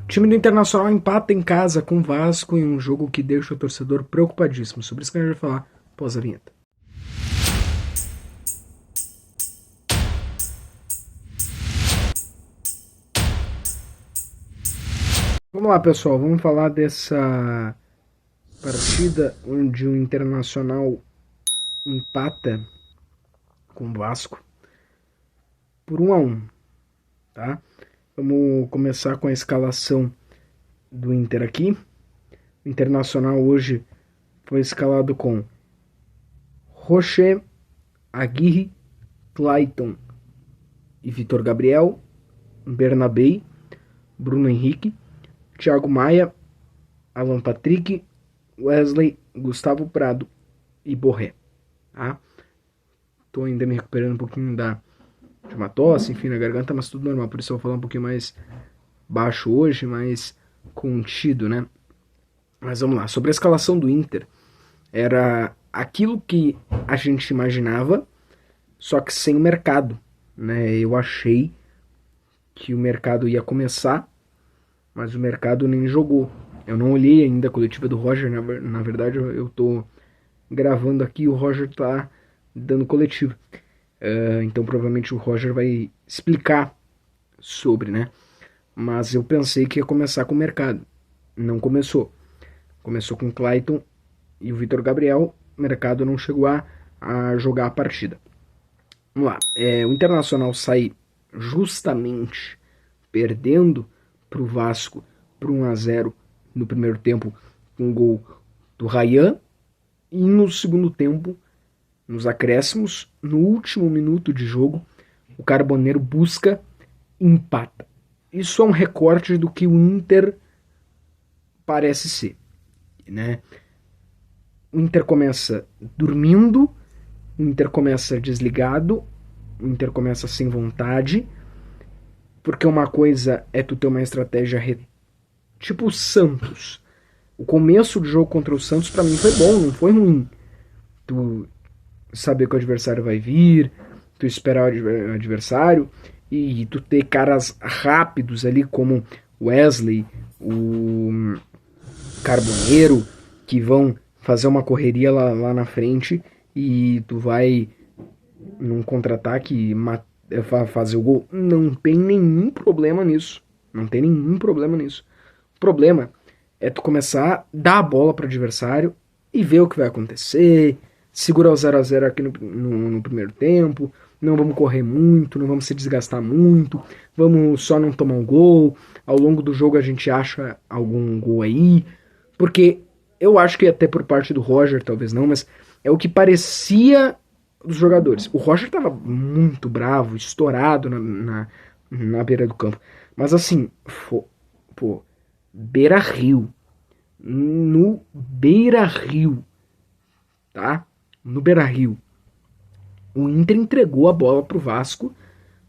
O time do Internacional empata em casa com o Vasco em um jogo que deixa o torcedor preocupadíssimo. Sobre isso que a gente vai falar após a vinheta. Vamos lá, pessoal. Vamos falar dessa partida onde o Internacional empata com o Vasco por 1-1, tá? Vamos começar com a escalação do Inter aqui. O Internacional hoje foi escalado com Rocher, Aguirre, Clayton e Vitor Gabriel, Bernabei, Bruno Henrique, Thiago Maia, Alan Patrick, Wesley, Gustavo Prado e Borré. Tá? Tô ainda me recuperando um pouquinho de uma tosse, enfim, na garganta, mas tudo normal. Por isso eu vou falar um pouquinho mais baixo hoje, mais contido, né? Mas vamos lá. Sobre a escalação do Inter, era aquilo que a gente imaginava, só que sem o mercado, né? Eu achei que o mercado ia começar, mas o mercado nem jogou. Eu não olhei ainda a coletiva do Roger, na verdade eu tô gravando aqui e o Roger tá dando coletiva. Então provavelmente o Roger vai explicar sobre, né? Mas eu pensei que ia começar com o mercado. Não começou. Começou com o Clayton e o Vitor Gabriel. O mercado não chegou a jogar a partida. Vamos lá. O Internacional sai justamente perdendo para o Vasco por 1-0 no primeiro tempo com um gol do Ryan. E no segundo tempo, nos acréscimos, no último minuto de jogo, o Carboneiro busca e empata. Isso é um recorte do que o Inter parece ser, né? O Inter começa dormindo, o Inter começa desligado, o Inter começa sem vontade, porque uma coisa é tu ter uma estratégia tipo o Santos. O começo do jogo contra o Santos pra mim foi bom, não foi ruim. Tu saber que o adversário vai vir, tu esperar o adversário e tu ter caras rápidos ali como Wesley, o Carboneiro, que vão fazer uma correria lá na frente e tu vai num contra-ataque fazer o gol. Não tem nenhum problema nisso. Não tem nenhum problema nisso. O problema é tu começar a dar a bola para o adversário e ver o que vai acontecer, segurar o 0-0 aqui no primeiro tempo, não vamos correr muito, não vamos se desgastar muito, vamos só não tomar um gol, ao longo do jogo a gente acha algum gol aí, porque eu acho que até por parte do Roger, talvez não, mas é o que parecia dos jogadores. O Roger tava muito bravo, estourado na beira do campo, mas assim, pô, Beira-Rio, no Beira-Rio, tá? No Beira-Rio, o Inter entregou a bola pro Vasco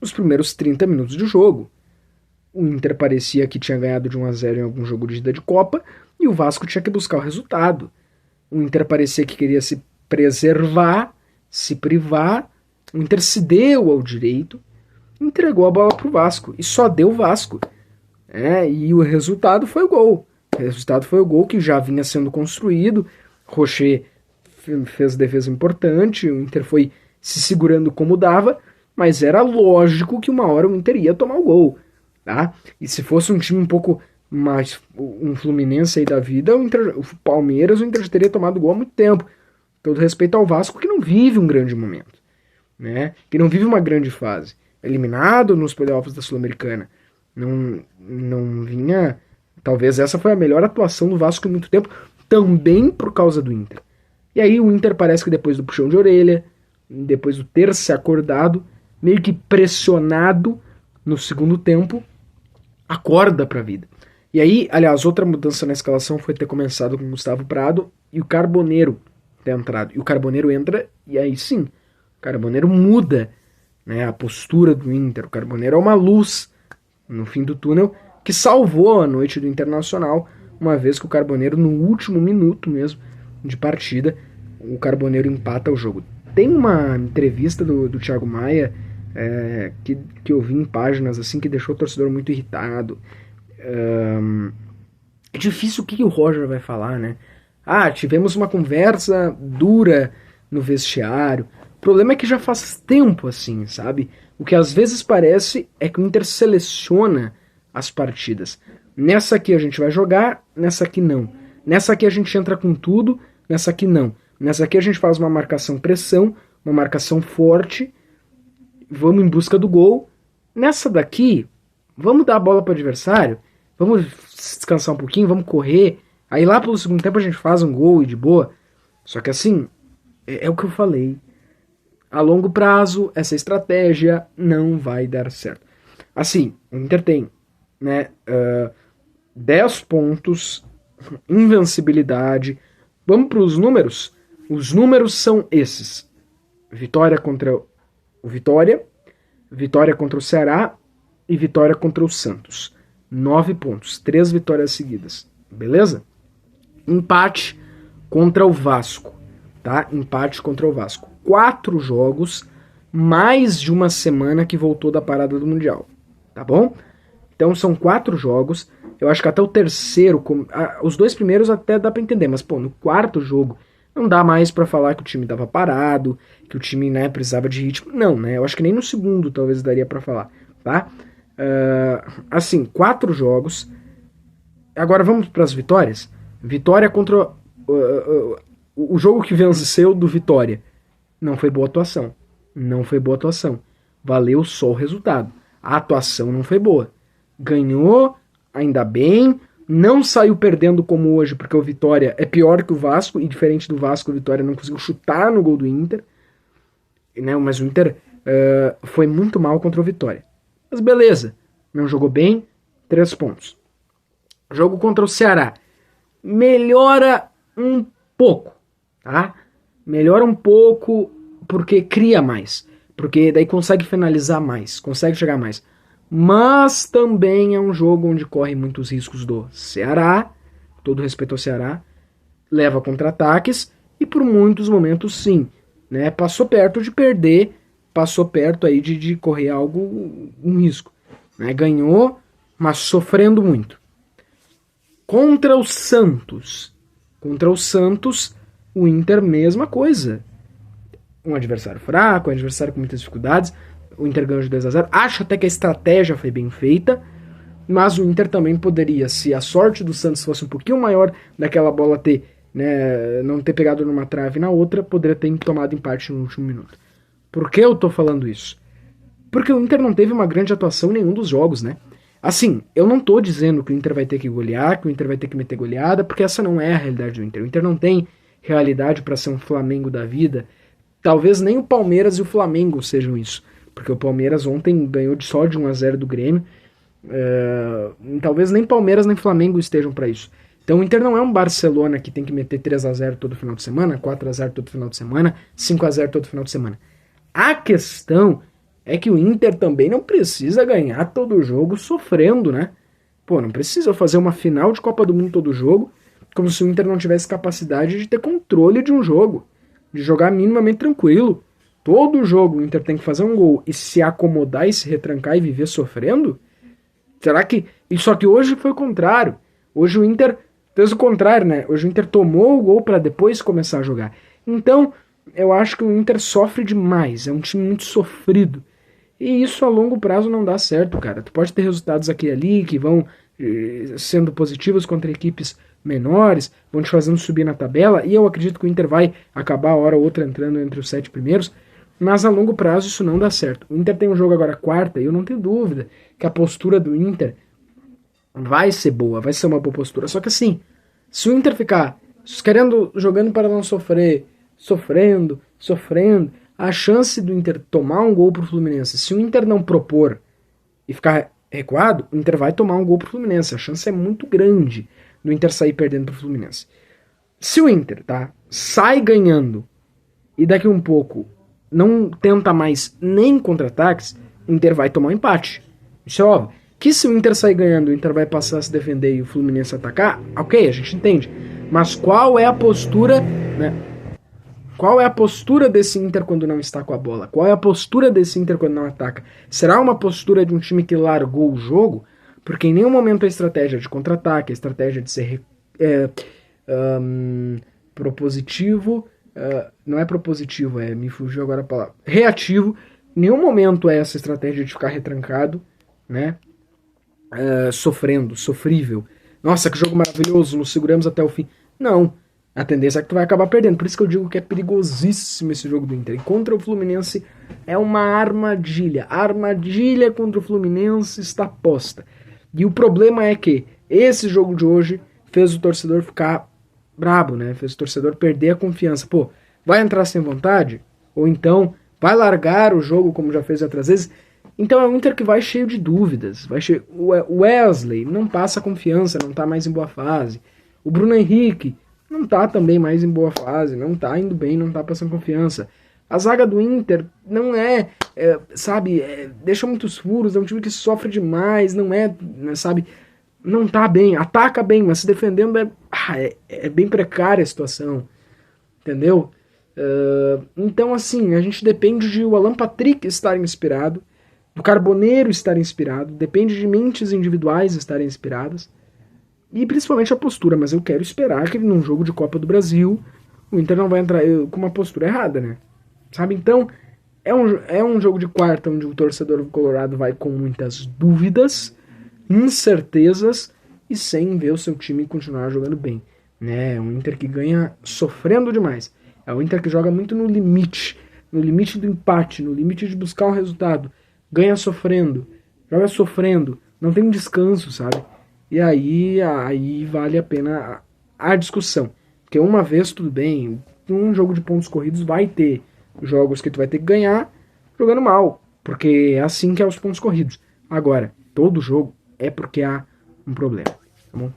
nos primeiros 30 minutos de jogo. O Inter parecia que tinha ganhado de 1-0 em algum jogo de ida de Copa e o Vasco tinha que buscar o resultado. O Inter parecia que queria se preservar, se privar. O Inter se deu ao direito, entregou a bola pro Vasco e só deu o Vasco. E o resultado foi o gol. O resultado foi o gol que já vinha sendo construído. Rocher fez defesa importante, o Inter foi se segurando como dava, mas era lógico que uma hora o Inter ia tomar o gol, tá? E se fosse um time um pouco mais, um Fluminense aí da vida, o Palmeiras, o Inter já teria tomado o gol há muito tempo. Todo respeito ao Vasco, que não vive um grande momento, né? Que não vive uma grande fase. Eliminado nos playoffs da Sul-Americana. Não vinha... Talvez essa foi a melhor atuação do Vasco em muito tempo, também por causa do Inter. E aí o Inter parece que depois do puxão de orelha, depois do ter se acordado, meio que pressionado no segundo tempo, acorda pra vida. E aí, aliás, outra mudança na escalação foi ter começado com o Gustavo Prado e o Carboneiro ter entrado. E o Carboneiro entra, e aí sim, o Carboneiro muda, né, a postura do Inter. O Carboneiro é uma luz no fim do túnel que salvou a noite do Internacional, uma vez que o Carboneiro, no último minuto mesmo de partida, o Carboneiro empata o jogo. Tem uma entrevista do Thiago Maia que eu vi em páginas assim que deixou o torcedor muito irritado. É difícil o que o Roger vai falar, né? Ah, tivemos uma conversa dura no vestiário. O problema é que já faz tempo assim, sabe? O que às vezes parece é que o Inter seleciona as partidas. Nessa aqui a gente vai jogar, nessa aqui não. Nessa aqui a gente entra com tudo, nessa aqui não. Nessa aqui a gente faz uma marcação pressão, uma marcação forte, vamos em busca do gol. Nessa daqui, vamos dar a bola para o adversário, vamos descansar um pouquinho, vamos correr. Aí lá pelo segundo tempo a gente faz um gol e de boa. Só que assim, é o que eu falei. A longo prazo, essa estratégia não vai dar certo. Assim, o Inter tem, né, 10 pontos, invencibilidade. Vamos para os números? Os números são esses. Vitória contra o Vitória, vitória contra o Ceará e vitória contra o Santos. 9 pontos, 3 vitórias seguidas. Beleza? Empate contra o Vasco, tá? Empate contra o Vasco. 4 jogos, mais de uma semana que voltou da parada do Mundial, tá bom? Então são 4 jogos. Eu acho que até o terceiro, os 2 primeiros até dá pra entender, mas pô, no 4º jogo não dá mais pra falar que o time tava parado, que o time, né, precisava de ritmo. Não, né? Eu acho que nem no segundo talvez daria pra falar, tá? Assim, 4 jogos. Agora vamos pras vitórias. Vitória contra o jogo que venceu do Vitória. Não foi boa atuação. Não foi boa atuação. Valeu só o resultado. A atuação não foi boa. Ganhou, ainda bem. Não saiu perdendo como hoje, porque o Vitória é pior que o Vasco. E diferente do Vasco, o Vitória não conseguiu chutar no gol do Inter. Né? Mas o Inter foi muito mal contra o Vitória. Mas beleza. Não jogou bem. 3 pontos. Jogo contra o Ceará. Melhora um pouco, tá? Melhora um pouco porque cria mais. Porque daí consegue finalizar mais, consegue chegar mais. Mas também é um jogo onde corre muitos riscos do Ceará, todo respeito ao Ceará, leva contra-ataques e por muitos momentos sim, né? Passou perto de perder, passou perto aí de correr um risco. Né? Ganhou, mas sofrendo muito. Contra o Santos. Contra o Santos, o Inter, mesma coisa. Um adversário fraco, um adversário com muitas dificuldades. O Inter ganhou de 2-0. Acho até que a estratégia foi bem feita. Mas o Inter também poderia, se a sorte do Santos fosse um pouquinho maior daquela bola ter, né, não ter pegado numa trave e na outra, poderia ter tomado empate no último minuto. Por que eu tô falando isso? Porque o Inter não teve uma grande atuação em nenhum dos jogos, né? Assim, eu não tô dizendo que o Inter vai ter que golear, que o Inter vai ter que meter goleada, porque essa não é a realidade do Inter. O Inter não tem realidade para ser um Flamengo da vida. Talvez nem o Palmeiras e o Flamengo sejam isso. Porque o Palmeiras ontem ganhou só de 1-0 do Grêmio. Talvez nem Palmeiras nem Flamengo estejam para isso. Então o Inter não é um Barcelona que tem que meter 3-0 todo final de semana, 4-0 todo final de semana, 5-0 todo final de semana. A questão é que o Inter também não precisa ganhar todo jogo sofrendo, né? Pô, não precisa fazer uma final de Copa do Mundo todo jogo, como se o Inter não tivesse capacidade de ter controle de um jogo, de jogar minimamente tranquilo. Todo jogo o Inter tem que fazer um gol e se acomodar e se retrancar e viver sofrendo? Será que... Só que hoje foi o contrário. Hoje o Inter fez o contrário, né? Hoje o Inter tomou o gol para depois começar a jogar. Então, eu acho que o Inter sofre demais. É um time muito sofrido. E isso a longo prazo não dá certo, cara. Tu pode ter resultados aqui e ali que vão sendo positivos contra equipes menores, vão te fazendo subir na tabela, e eu acredito que o Inter vai acabar a hora ou outra entrando entre os 7 primeiros, mas a longo prazo isso não dá certo. O Inter tem um jogo agora quarta, e eu não tenho dúvida que a postura do Inter vai ser boa, vai ser uma boa postura. Só que assim, se o Inter ficar jogando para não sofrer, sofrendo, a chance do Inter tomar um gol pro Fluminense, se o Inter não propor e ficar recuado, o Inter vai tomar um gol pro Fluminense. A chance é muito grande do Inter sair perdendo pro Fluminense. Se o Inter, tá, sai ganhando e daqui um pouco não tenta mais nem contra-ataques, o Inter vai tomar um empate. Isso é óbvio. Que se o Inter sair ganhando, o Inter vai passar a se defender e o Fluminense atacar, ok, a gente entende. Mas qual é a postura, né? Qual é a postura desse Inter quando não está com a bola? Qual é a postura desse Inter quando não ataca? Será uma postura de um time que largou o jogo? Porque em nenhum momento a estratégia de contra-ataque, a estratégia de ser propositivo, não é propositivo, me fugiu agora a palavra, reativo, em nenhum momento é essa estratégia de ficar retrancado, né? Sofrendo, sofrível. Nossa, que jogo maravilhoso, nos seguramos até o fim. Não, a tendência é que tu vai acabar perdendo. Por isso que eu digo que é perigosíssimo esse jogo do Inter. E contra o Fluminense é uma armadilha. A armadilha contra o Fluminense está posta. E o problema é que esse jogo de hoje fez o torcedor ficar brabo, né? Fez o torcedor perder a confiança. Pô, vai entrar sem vontade? Ou então vai largar o jogo como já fez outras vezes? Então é um Inter que vai cheio de dúvidas. O Wesley não passa confiança, não tá mais em boa fase. O Bruno Henrique não tá também mais em boa fase, não tá indo bem, não tá passando confiança. A zaga do Inter não deixa muitos furos, é um time que sofre demais, sabe, não tá bem, ataca bem, mas se defendendo é bem precária a situação, entendeu? Então, assim, a gente depende de o Alan Patrick estar inspirado, do Carboneiro estar inspirado, depende de mentes individuais estarem inspiradas, e principalmente a postura, mas eu quero esperar que num jogo de Copa do Brasil o Inter não vai entrar com uma postura errada, né? Sabe? Então, é um jogo de quarta onde o torcedor colorado vai com muitas dúvidas, incertezas e sem ver o seu time continuar jogando bem, né? É um Inter que ganha sofrendo demais. É um Inter que joga muito no limite do empate, no limite de buscar um resultado. Ganha sofrendo, joga sofrendo, não tem um descanso, sabe? E aí vale a pena a discussão. Porque uma vez, tudo bem, um jogo de pontos corridos vai ter jogos que tu vai ter que ganhar jogando mal. Porque é assim que é os pontos corridos. Agora, todo jogo é porque há um problema, tá bom?